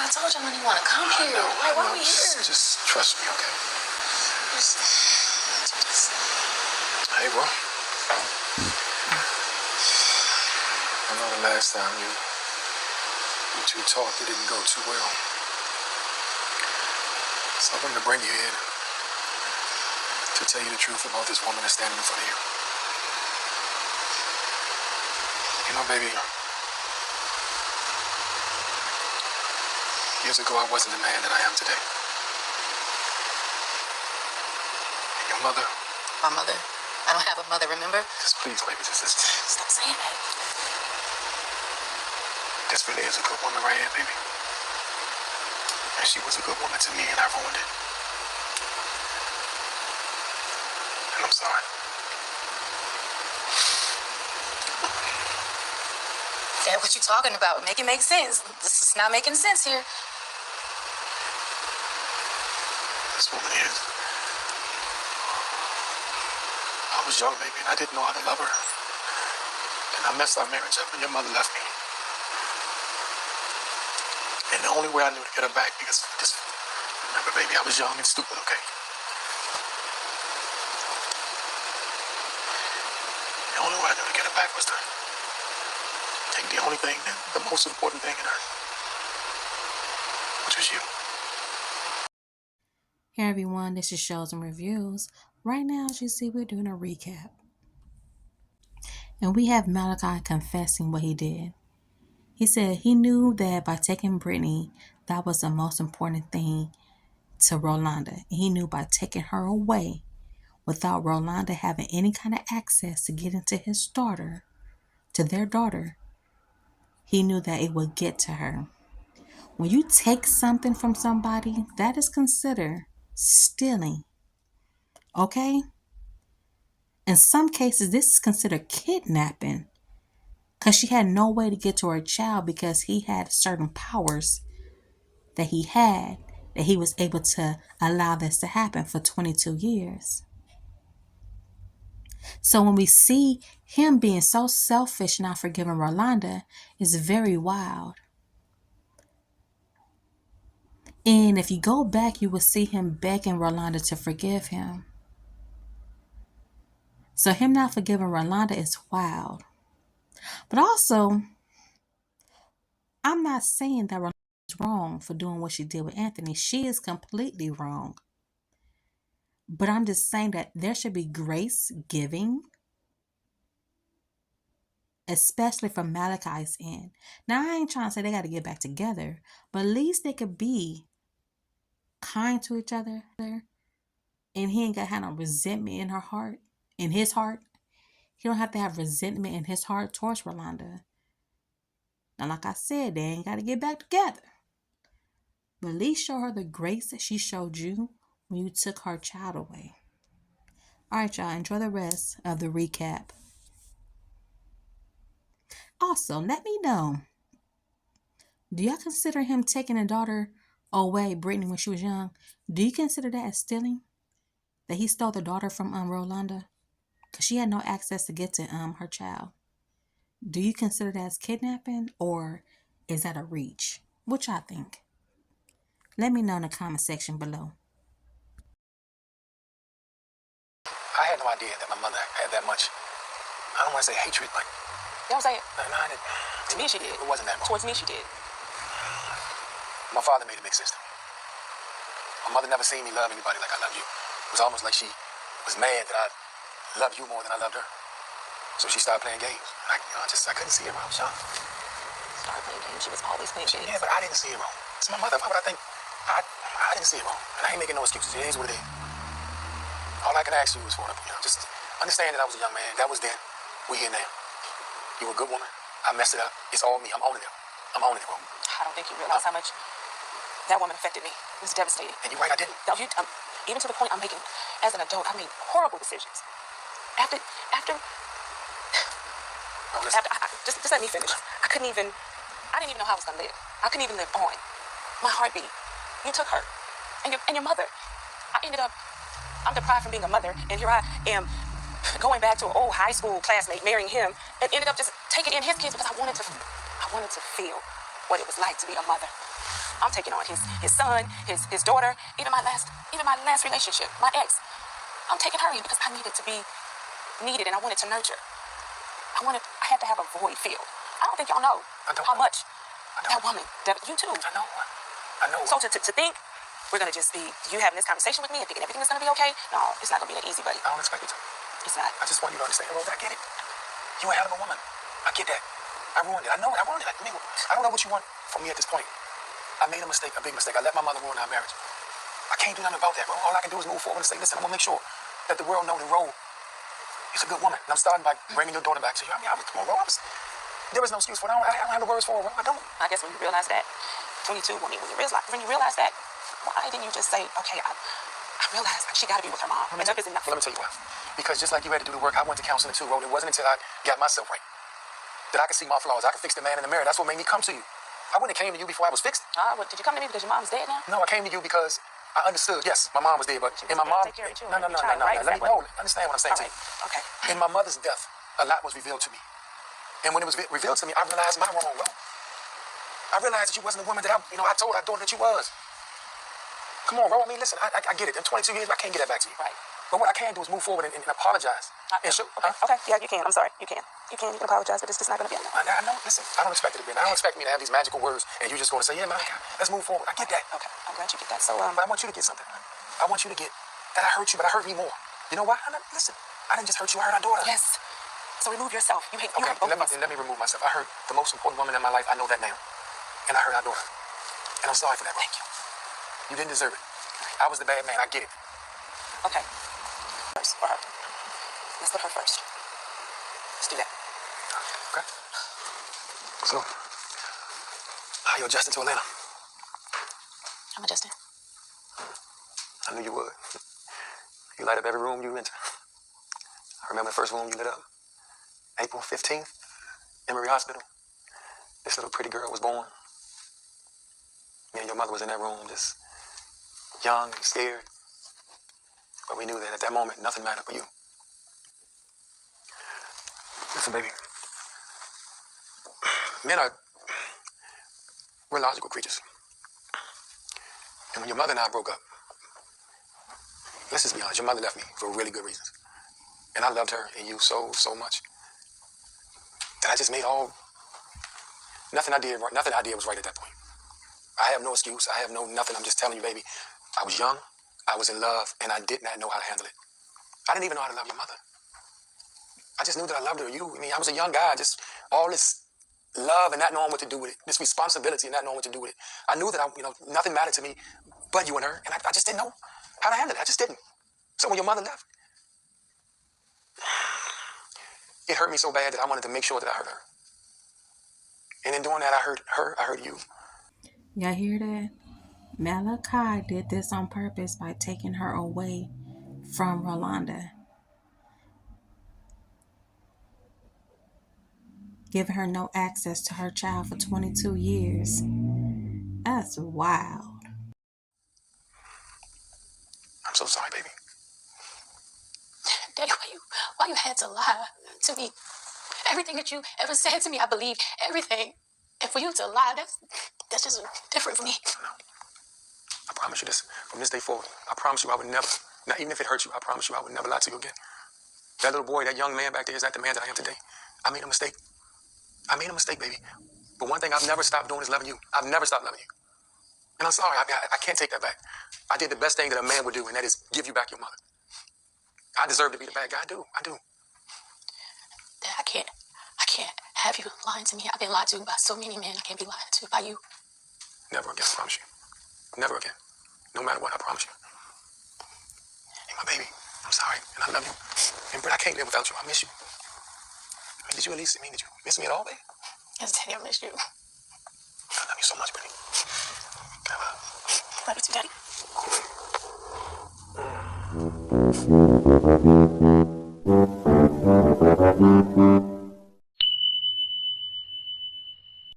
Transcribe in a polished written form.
I told y'all I didn't want to come here. Why we here? Just trust me, okay? Hey, bro. I know the last time you two talked, it didn't go too well. So I'm going to bring you here to tell you the truth about this woman that's standing in front of you. You know, baby, years ago I wasn't the man that I am today. And your mother... My mother? I don't have a mother, remember? Just please, baby, just stop saying that. This really is a good woman right here, baby. And she was a good woman to me, and I ruined it. And I'm sorry. Dad, what you talking about? Make it make sense. This is not making sense here. This woman is. I was young, baby, and I didn't know how to love her. And I messed our marriage up when your mother left me. And the only way I knew to get her back, because just remember, baby, I was young and stupid, okay? The only way I knew to get her back was to take the only thing, the most important thing in her, which was you. Hey everyone, this is Shows and Reviews. Right now, as you see, we're doing a recap. And we have Malachi confessing what he did. He said he knew that by taking Brittani, that was the most important thing to Rolanda. He knew by taking her away, without Rolanda having any kind of access to get into his daughter, to their daughter, he knew that it would get to her. When you take something from somebody, that is considered stealing. Okay? In some cases, this is considered kidnapping. Because she had no way to get to her child because he had certain powers that he had, that he was able to allow this to happen for 22 years. So when we see him being so selfish, not forgiving Rolanda, is very wild. And if you go back, you will see him begging Rolanda to forgive him. So him not forgiving Rolanda is wild. But also, I'm not saying that Rolanda is wrong for doing what she did with Anthony. She is completely wrong. But I'm just saying that there should be grace giving, especially from Malachi's end. Now, I ain't trying to say they got to get back together, but at least they could be kind to each other. And he ain't got to have no resentment in her heart, in his heart. He don't have to have resentment in his heart towards Rolanda. Now, like I said, they ain't got to get back together. But at least show her the grace that she showed you when you took her child away. All right, y'all. Enjoy the rest of the recap. Also, let me know. Do y'all consider him taking a daughter away, Brittani, when she was young? Do you consider that as stealing? That he stole the daughter from Rolanda? Because she had no access to get to her child. Do you consider that as kidnapping, or is that a reach? What y'all think? Let me know in the comment section below. I had no idea that my mother had that much, I don't want to say hatred, like... Don't say it. No, I didn't. To me, she did. It wasn't that much. Towards me, she did. My father made it make sense to me. My mother never seen me love anybody like I love you. It was almost like she was mad that I loved you more than I loved her. So she started playing games. I couldn't see it wrong, Sean. Started playing games. She was always playing games. Yeah, but I didn't see it wrong. It's my mother. Why would I think? I didn't see it wrong. And I ain't making no excuses. It is what it is. All I can ask you is for, just understand that I was a young man. That was then. We here now. You were a good woman. I messed it up. It's all me. I'm owning it. I'm owning it, bro. I don't think you realize how much that woman affected me. It was devastating. And you're right, I didn't. No, even to the point I'm making, as an adult, I made horrible decisions. After just let me finish. I didn't even know how I was gonna live. I couldn't even live on. My heartbeat. You took her. And your mother. I'm deprived from being a mother, and here I am going back to an old high school classmate, marrying him, and ended up just taking in his kids because I wanted to feel what it was like to be a mother. I'm taking on his son, his daughter, even my last relationship, my ex. I'm taking her in because I needed to be needed and I wanted to nurture. I had to have a void filled. I don't think y'all know how much that woman, you too. I know. So to think we're gonna just be you having this conversation with me and thinking everything is gonna be okay, no, it's not gonna be that easy, buddy. I don't expect you to. It's not. I just want you to understand, Rose, I get it. You a hell of a woman. I get that. I ruined it. I know it. I ruined it. I don't know what you want from me at this point. I made a mistake, a big mistake. I let my mother ruin our marriage. I can't do nothing about that, bro. All I can do is move forward and say, listen, I'm gonna make sure that the world knows that Rose is a good woman. And I'm starting by bringing your daughter back to you. I mean, come on, Rose. There is no excuse for it. I don't have the words for it, bro. I don't. I guess when you realize that, 22, when you realize that, why didn't you just say, okay, I realized she got to be with her mom. Enough is enough. Well, let me tell you why. Because just like you had to do the work, I went to counseling too, Rose. It wasn't until I got myself right that I could see my flaws. I could fix the man in the mirror. That's what made me come to you. I wouldn't have came to you before I was fixed. Did you come to me because your mom's dead now? No, I came to you because I understood. Yes, my mom was dead, but in my mom, take care of you. no. Let me know. Understand what I'm saying to you. Okay. In my mother's death, a lot was revealed to me, and when it was revealed to me, I realized my wrong. Bro. I realized that you wasn't the woman that I told that you was. Come on, bro. I mean, listen, I get it. In 22 years, I can't get that back to you. Right. But what I can do is move forward and apologize. Okay. Yeah, you can. I'm sorry. You can apologize, but it's just not going to be enough. I know. Listen, I don't expect it to be. I don't expect me to have these magical words and you just going to say, yeah, Malachi, let's move forward. I get that. Okay. I'm glad you get that. So, but I want you to get something. I want you to get that I hurt you, but I hurt me more. You know why? Listen, I didn't just hurt you. I hurt our daughter. Yes. So remove yourself. You hurt both of us. Let me remove myself. I hurt the most important woman in my life. I know that now. And I hurt our daughter. And I'm sorry for that, bro. Thank you. You didn't deserve it. I was the bad man. I get it. Okay. First for her. Let's put her first. Let's do that. Okay. So, how you adjusting to Atlanta? I'm adjusting. I knew you would. You light up every room you enter. I remember the first room you lit up. April 15th, Emory Hospital. This little pretty girl was born. Me and your mother was in that room, just young and scared. But we knew that at that moment, nothing mattered but you. Listen, baby. We're logical creatures. And when your mother and I broke up, let's just be honest, your mother left me for really good reasons. And I loved her and you so much that I just made nothing I did was right at that point. I have no excuse. I have no nothing. I'm just telling you, baby, I was young, I was in love, and I did not know how to handle it. I didn't even know how to love your mother. I just knew that I loved her. I was a young guy, just all this love and not knowing what to do with it, this responsibility and not knowing what to do with it. I knew that nothing mattered to me but you and her, and I just didn't know how to handle it. I just didn't. So when your mother left, it hurt me so bad that I wanted to make sure that I hurt her. And in doing that, I hurt her, I hurt you. Y'all hear that? Malachi did this on purpose by taking her away from Rolanda, giving her no access to her child for 22 years. That's wild. I'm so sorry, baby. Daddy, why you had to lie to me? Everything that you ever said to me, I believe everything. And for you to lie, that's just different for me. No. I promise you this, from this day forward, I promise you I would never, not even if it hurts you, I promise you I would never lie to you again. That little boy, that young man back there is not the man that I am today. I made a mistake. Baby. But one thing I've never stopped doing is loving you. I've never stopped loving you. And I'm sorry, I can't take that back. I did the best thing that a man would do, and that is give you back your mother. I deserve to be the bad guy. I do. Dad, I can't have you lying to me. I've been lied to by so many men. I can't be lied to by you. Never again, I promise you. Never again. No matter what, I promise you. You're my baby. I'm sorry, and I love you. And Britt, I can't live without you. I miss you. Did you at least, did you miss me at all, babe? Yes, Daddy, I miss you. I love you so much, Brittany. Love you too, Daddy.